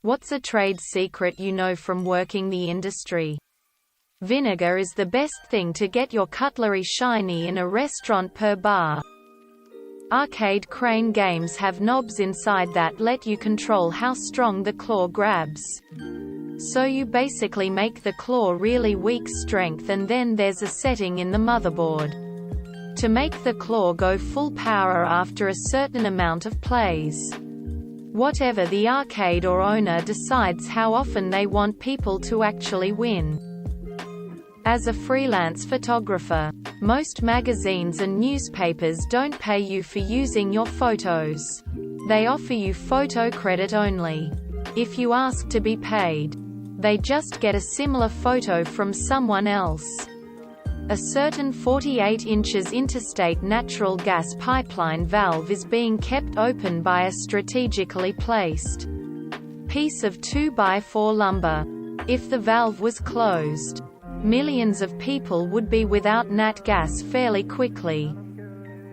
What's a trade secret you know from working the industry? Vinegar is the best thing to get your cutlery shiny in a restaurant per bar. Arcade crane games have knobs inside that let you control how strong the claw grabs. So you basically make the claw really weak strength, and then there's a setting in the motherboard to make the claw go full power after a certain amount of plays. Whatever the arcade or owner decides how often they want people to actually win. As a freelance photographer, most magazines and newspapers don't pay you for using your photos. They offer you photo credit only. If you ask to be paid, they just get a similar photo from someone else. A certain 48 inches interstate natural gas pipeline valve is being kept open by a strategically placed piece of 2x4 lumber. If the valve was closed, millions of people would be without nat gas fairly quickly.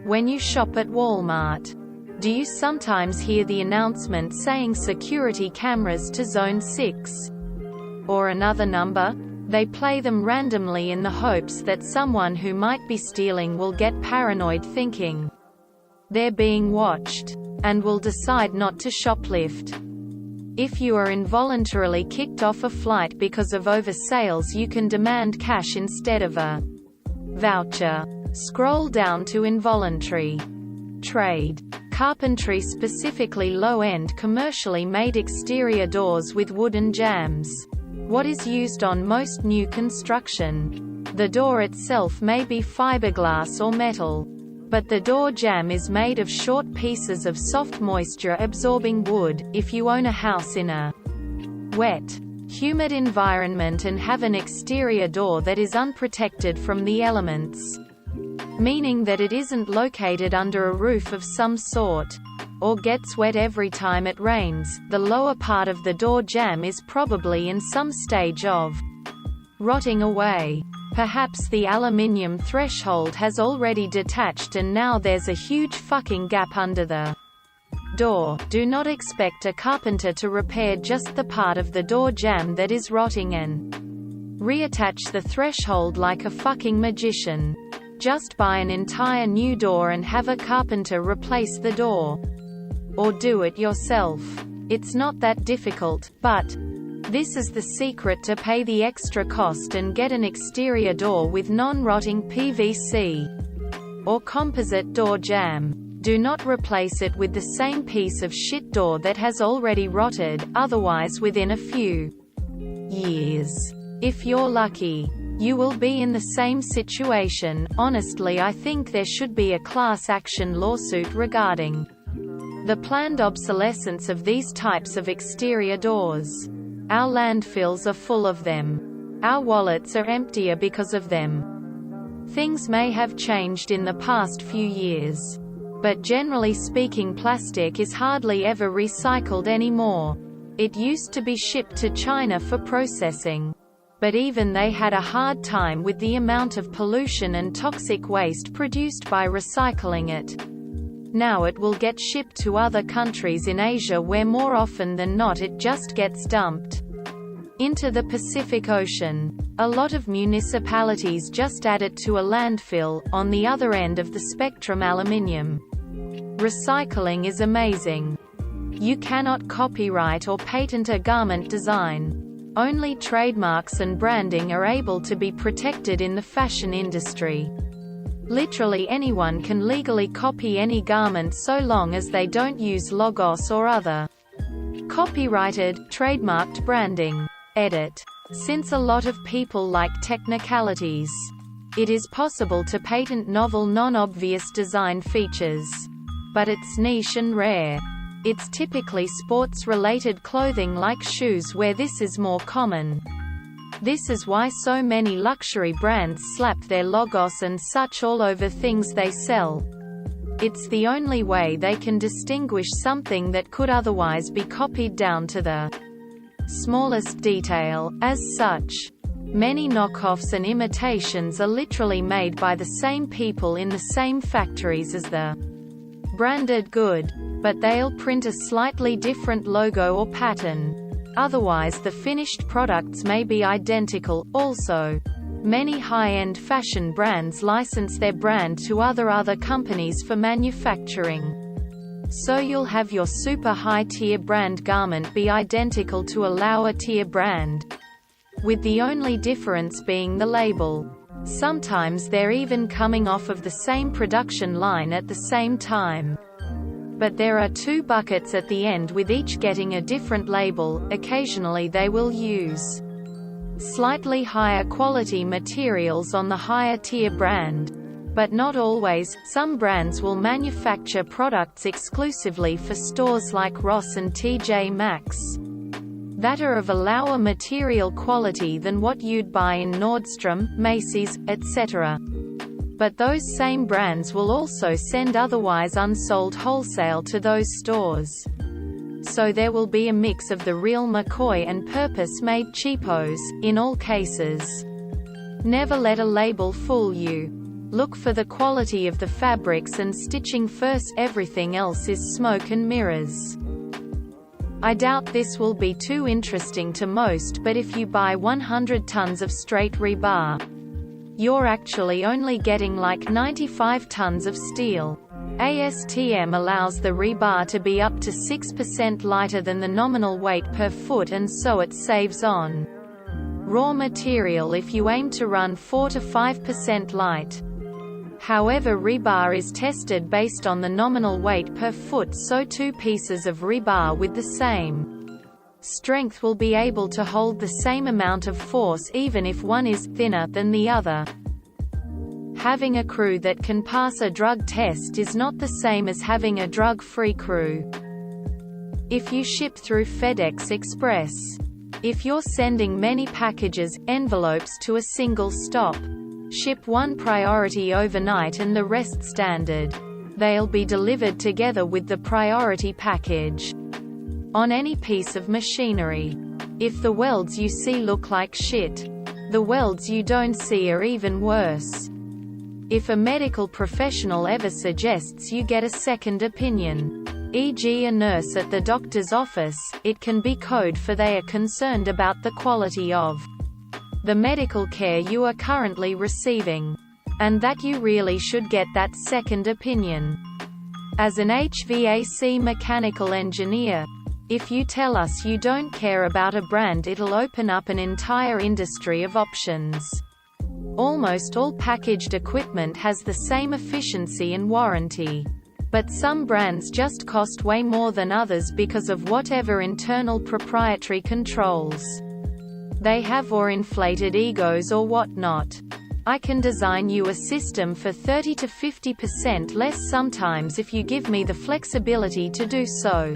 When you shop at Walmart, do you sometimes hear the announcement saying security cameras to zone 6? Or another number? They play them randomly in the hopes that someone who might be stealing will get paranoid thinking they're being watched, and will decide not to shoplift. If you are involuntarily kicked off a flight because of oversales, you can demand cash instead of a voucher. Scroll down to involuntary trade. Carpentry, specifically low-end commercially made exterior doors with wooden jambs. What is used on most new construction? The door itself may be fiberglass or metal, but the door jamb is made of short pieces of soft moisture-absorbing wood. If you own a house in a wet, humid environment and have an exterior door that is unprotected from the elements, meaning that it isn't located under a roof of some sort, or gets wet every time it rains, the lower part of the door jamb is probably in some stage of rotting away. Perhaps the aluminium threshold has already detached and now there's a huge fucking gap under the door. Do not expect a carpenter to repair just the part of the door jamb that is rotting and reattach the threshold like a fucking magician. Just buy an entire new door and have a carpenter replace the door. Or do it yourself. It's not that difficult, but this is the secret to pay the extra cost and get an exterior door with non-rotting PVC or composite door jamb. Do not replace it with the same piece of shit door that has already rotted, otherwise within a few years, if you're lucky, you will be in the same situation. Honestly, I think there should be a class action lawsuit regarding the planned obsolescence of these types of exterior doors. Our landfills are full of them. Our wallets are emptier because of them. Things may have changed in the past few years, but generally speaking, plastic is hardly ever recycled anymore. It used to be shipped to China for processing, but even they had a hard time with the amount of pollution and toxic waste produced by recycling it. Now it will get shipped to other countries in Asia where more often than not it just gets dumped into the Pacific Ocean. A lot of municipalities just add it to a landfill. On the other end of the spectrum, aluminium recycling is amazing. You cannot copyright or patent a garment design. Only trademarks and branding are able to be protected in the fashion industry. Literally anyone can legally copy any garment so long as they don't use logos or other copyrighted, trademarked branding. Edit. Since a lot of people like technicalities, it is possible to patent novel non-obvious design features. But it's niche and rare. It's typically sports-related clothing like shoes where this is more common. This is why so many luxury brands slap their logos and such all over things they sell. It's the only way they can distinguish something that could otherwise be copied down to the smallest detail. As such, many knockoffs and imitations are literally made by the same people in the same factories as the branded good, but they'll print a slightly different logo or pattern. Otherwise the finished products may be identical. Also, many high-end fashion brands license their brand to other companies for manufacturing. So you'll have your super high-tier brand garment be identical to a lower-tier brand, with the only difference being the label. Sometimes they're even coming off of the same production line at the same time. But there are two buckets at the end with each getting a different label. Occasionally they will use slightly higher quality materials on the higher tier brand. But not always. Some brands will manufacture products exclusively for stores like Ross and TJ Maxx that are of a lower material quality than what you'd buy in Nordstrom, Macy's, etc. But those same brands will also send otherwise unsold wholesale to those stores. So there will be a mix of the real McCoy and purpose-made cheapos, in all cases. Never let a label fool you. Look for the quality of the fabrics and stitching first. Everything else is smoke and mirrors. I doubt this will be too interesting to most, but if you buy 100 tons of straight rebar, you're actually only getting like 95 tons of steel. ASTM allows the rebar to be up to 6% lighter than the nominal weight per foot, and so it saves on raw material if you aim to run 4 to 5% light. However, rebar is tested based on the nominal weight per foot, so two pieces of rebar with the same strength will be able to hold the same amount of force even if one is thinner than the other. Having a crew that can pass a drug test is not the same as having a drug-free crew. If you ship through FedEx Express, if you're sending many packages, envelopes to a single stop, ship one priority overnight and the rest standard. They'll be delivered together with the priority package. On any piece of machinery, if the welds you see look like shit, the welds you don't see are even worse. If a medical professional ever suggests you get a second opinion, e.g. a nurse at the doctor's office, it can be code for they are concerned about the quality of the medical care you are currently receiving, and that you really should get that second opinion. As an HVAC mechanical engineer, if you tell us you don't care about a brand, it'll open up an entire industry of options. Almost all packaged equipment has the same efficiency and warranty. But some brands just cost way more than others because of whatever internal proprietary controls they have, or inflated egos or whatnot. I can design you a system for 30 to 50% less sometimes if you give me the flexibility to do so.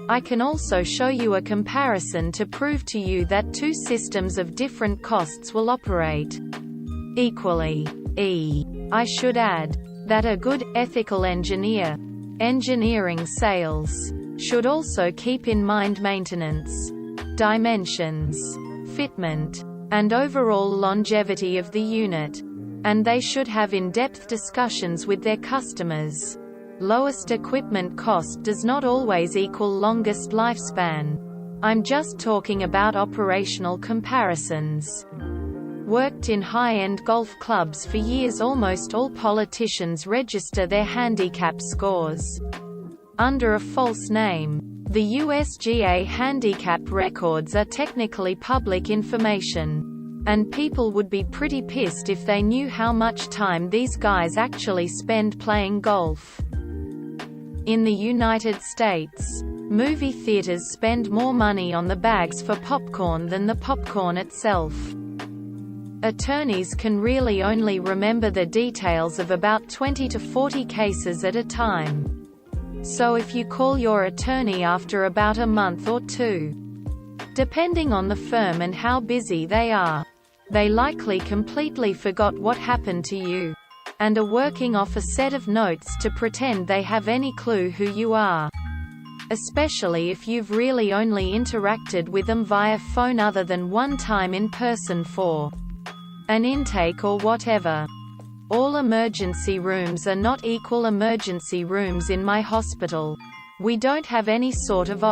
I can also show you a comparison to prove to you that two systems of different costs will operate equally. I should add that a good, ethical engineer, engineering sales, should also keep in mind maintenance, dimensions, fitment, and overall longevity of the unit. And they should have in-depth discussions with their customers. Lowest equipment cost does not always equal longest lifespan. I'm just talking about operational comparisons. Worked in high-end golf clubs for years. Almost all politicians register their handicap scores under a false name. The USGA handicap records are technically public information, and people would be pretty pissed if they knew how much time these guys actually spend playing golf. In the United States, movie theaters spend more money on the bags for popcorn than the popcorn itself. Attorneys can really only remember the details of about 20 to 40 cases at a time. So if you call your attorney after about a month or two, depending on the firm and how busy they are, they likely completely forgot what happened to you, and are working off a set of notes to pretend they have any clue who you are. Especially if you've really only interacted with them via phone other than one time in person for an intake or whatever. All emergency rooms are not equal emergency rooms in my hospital. We don't have any sort of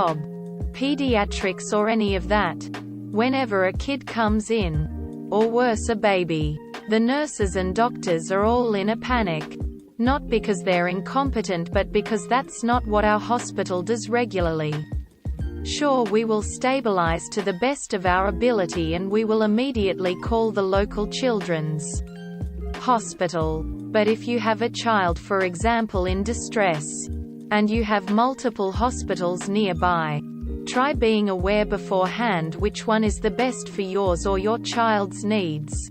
pediatrics or any of that. Whenever a kid comes in, or worse a baby, the nurses and doctors are all in a panic. Not because they're incompetent but because that's not what our hospital does regularly. Sure, we will stabilize to the best of our ability and we will immediately call the local children's hospital. But if you have a child, for example, in distress, and you have multiple hospitals nearby, try being aware beforehand which one is the best for yours or your child's needs.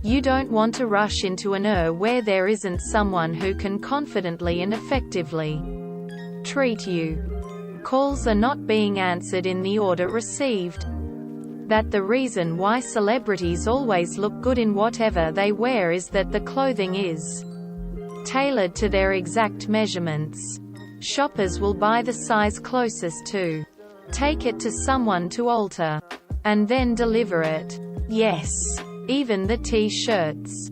You don't want to rush into an ER where there isn't someone who can confidently and effectively treat you. Calls are not being answered in the order received. That the reason why celebrities always look good in whatever they wear is that the clothing is tailored to their exact measurements. Shoppers will buy the size closest to, take it to someone to alter, and then deliver it. Yes, even the t-shirts.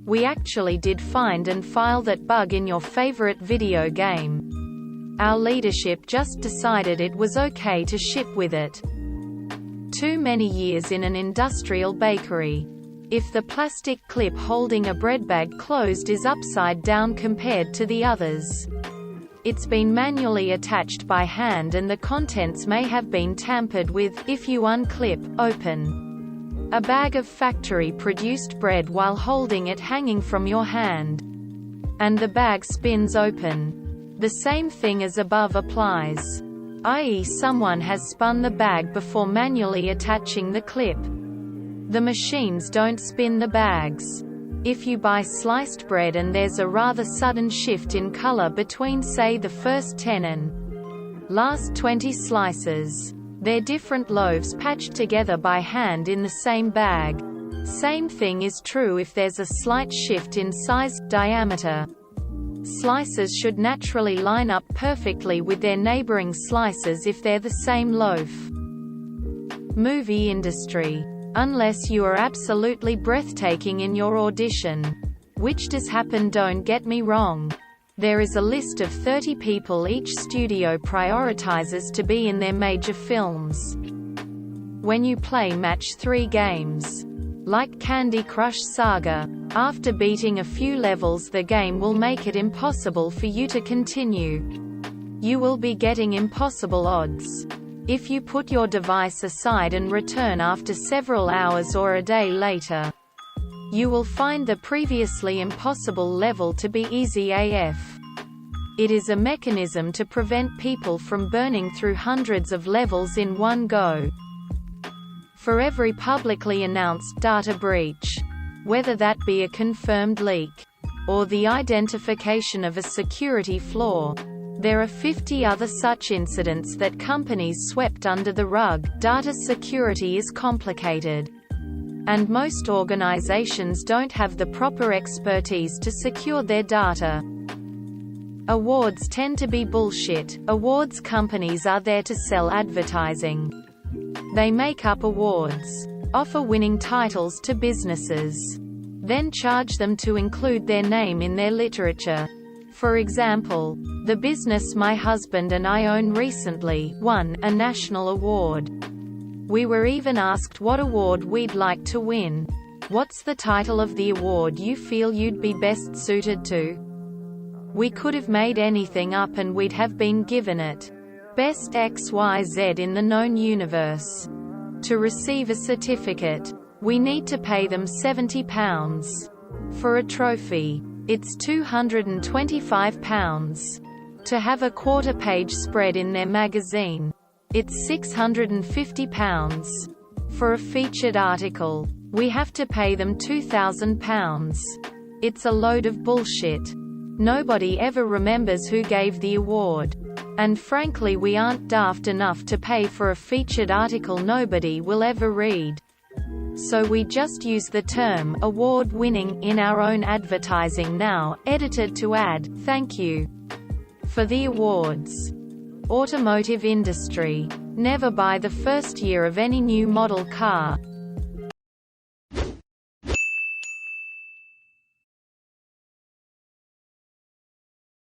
We actually did find and file that bug in your favorite video game. Our leadership just decided it was okay to ship with it. Too many years in an industrial bakery. If the plastic clip holding a bread bag closed is upside down compared to the others, it's been manually attached by hand and the contents may have been tampered with. If you unclip, open a bag of factory-produced bread while holding it hanging from your hand, and the bag spins open, the same thing as above applies. I.e., someone has spun the bag before manually attaching the clip. The machines don't spin the bags. If you buy sliced bread and there's a rather sudden shift in color between, say, the first 10 and last 20 slices, they're different loaves patched together by hand in the same bag. Same thing is true if there's a slight shift in size, diameter. Slices should naturally line up perfectly with their neighboring slices if they're the same loaf. Movie industry. Unless you are absolutely breathtaking in your audition, which does happen, don't get me wrong. There is a list of 30 people each studio prioritizes to be in their major films. When you play match 3 games, like Candy Crush Saga, after beating a few levels the game will make it impossible for you to continue. You will be getting impossible odds. If you put your device aside and return after several hours or a day later, you will find the previously impossible level to be easy AF. It is a mechanism to prevent people from burning through hundreds of levels in one go. For every publicly announced data breach, whether that be a confirmed leak, or the identification of a security flaw, there are 50 other such incidents that companies swept under the rug. Data security is complicated, and most organizations don't have the proper expertise to secure their data. Awards tend to be bullshit. Awards companies are there to sell advertising. They make up awards, offer winning titles to businesses, then charge them to include their name in their literature. For example, the business my husband and I own recently won a national award. We were even asked what award we'd like to win. What's the title of the award you feel you'd be best suited to? We could have made anything up and we'd have been given it. Best XYZ in the known universe. To receive a certificate, we need to pay them £70. For a trophy, it's £225. To have a quarter-page spread in their magazine, it's £650. For a featured article, we have to pay them £2,000. It's a load of bullshit. Nobody ever remembers who gave the award. And frankly, we aren't daft enough to pay for a featured article nobody will ever read. So we just use the term award-winning in our own advertising now, edited to add, thank you for the awards. Automotive industry. Never buy the first year of any new model car.